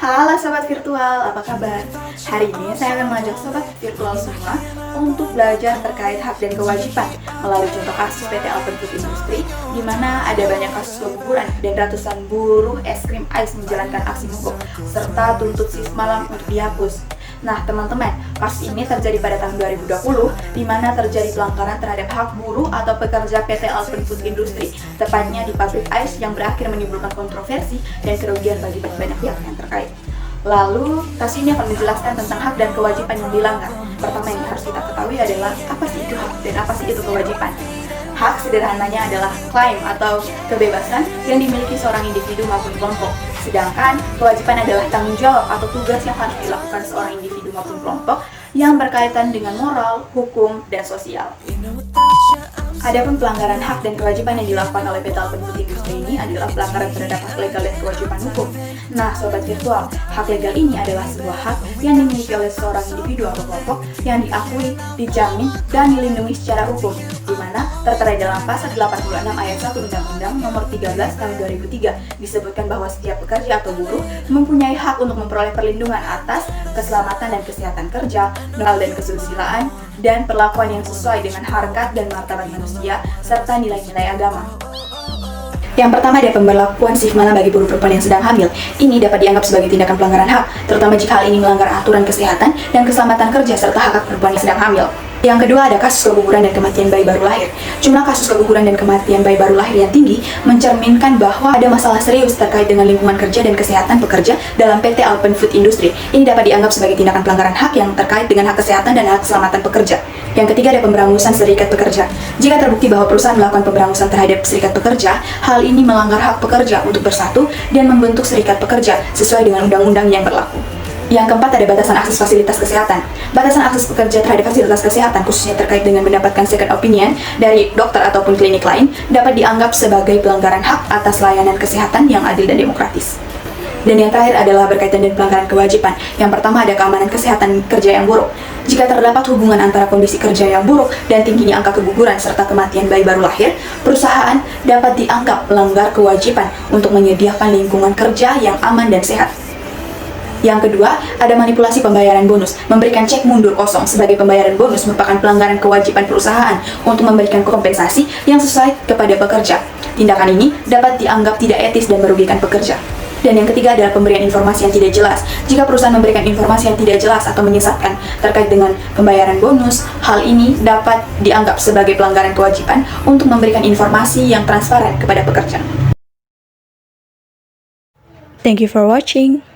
Halo Sobat Virtual, apa kabar? Hari ini saya akan mengajak Sobat Virtual semua untuk belajar terkait hak dan kewajiban melalui contoh kasus PT Alpen Food Industry, di mana ada banyak kasus keguguran dan ratusan buruh es krim ais menjalankan aksi mogok, serta tuntut shift malam untuk dihapus. Nah teman-teman, kasus ini terjadi pada tahun 2020, di mana terjadi pelanggaran terhadap hak buruh atau pekerja PT Alpen Food Industry, tepatnya di pabrik ais yang berakhir menimbulkan kontroversi dan kerugian bagi banyak pihak yang terkait. Lalu, kasus ini akan menjelaskan tentang hak dan kewajiban yang dilanggar. Pertama yang harus kita ketahui adalah apa sih itu hak dan apa sih itu kewajiban. Hak sederhananya adalah klaim atau kebebasan yang dimiliki seorang individu maupun kelompok. Sedangkan kewajiban adalah tanggung jawab atau tugas yang harus dilakukan seorang individu maupun kelompok yang berkaitan dengan moral, hukum, dan sosial. Adapun pelanggaran hak dan kewajiban yang dilakukan oleh PT Alpen Food Industry ini adalah pelanggaran terhadap hak legal dan kewajiban hukum. Nah, Sobat Virtual, hak legal ini adalah sebuah hak yang dimiliki oleh seorang individu atau kelompok yang diakui, dijamin, dan dilindungi secara hukum, di mana tertera dalam pasal 86 ayat 1 Undang-Undang Nomor 13 Tahun 2003 disebutkan bahwa setiap pekerja atau buruh mempunyai hak untuk memperoleh perlindungan atas keselamatan dan kesehatan kerja, moral dan kesusilaan, dan perlakuan yang sesuai dengan harkat dan martabat manusia, serta nilai-nilai agama. Yang pertama ada pemberlakuan shift malam bagi buruh perempuan yang sedang hamil. Ini dapat dianggap sebagai tindakan pelanggaran hak, terutama jika hal ini melanggar aturan kesehatan dan keselamatan kerja serta hak perempuan yang sedang hamil. Yang kedua ada kasus keguguran dan kematian bayi baru lahir. Jumlah kasus keguguran dan kematian bayi baru lahir yang tinggi mencerminkan bahwa ada masalah serius terkait dengan lingkungan kerja dan kesehatan pekerja dalam PT Alpen Food Industry. Ini dapat dianggap sebagai tindakan pelanggaran hak yang terkait dengan hak kesehatan dan hak keselamatan pekerja. Yang ketiga ada pemberangusan serikat pekerja. Jika terbukti bahwa perusahaan melakukan pemberangusan terhadap serikat pekerja, hal ini melanggar hak pekerja untuk bersatu dan membentuk serikat pekerja sesuai dengan undang-undang yang berlaku. Yang keempat ada batasan akses fasilitas kesehatan. Batasan akses pekerja terhadap fasilitas kesehatan, khususnya terkait dengan mendapatkan second opinion dari dokter ataupun klinik lain, dapat dianggap sebagai pelanggaran hak atas layanan kesehatan yang adil dan demokratis. Dan yang terakhir adalah berkaitan dengan pelanggaran kewajiban. Yang pertama ada keamanan kesehatan kerja yang buruk. Jika terdapat hubungan antara kondisi kerja yang buruk dan tingginya angka keguguran serta kematian bayi baru lahir, perusahaan dapat dianggap melanggar kewajiban untuk menyediakan lingkungan kerja yang aman dan sehat. Yang kedua, ada manipulasi pembayaran bonus. Memberikan cek mundur kosong sebagai pembayaran bonus merupakan pelanggaran kewajiban perusahaan untuk memberikan kompensasi yang sesuai kepada pekerja. Tindakan ini dapat dianggap tidak etis dan merugikan pekerja. Dan yang ketiga adalah pemberian informasi yang tidak jelas. Jika perusahaan memberikan informasi yang tidak jelas atau menyesatkan terkait dengan pembayaran bonus, hal ini dapat dianggap sebagai pelanggaran kewajiban untuk memberikan informasi yang transparan kepada pekerja. Thank you for watching.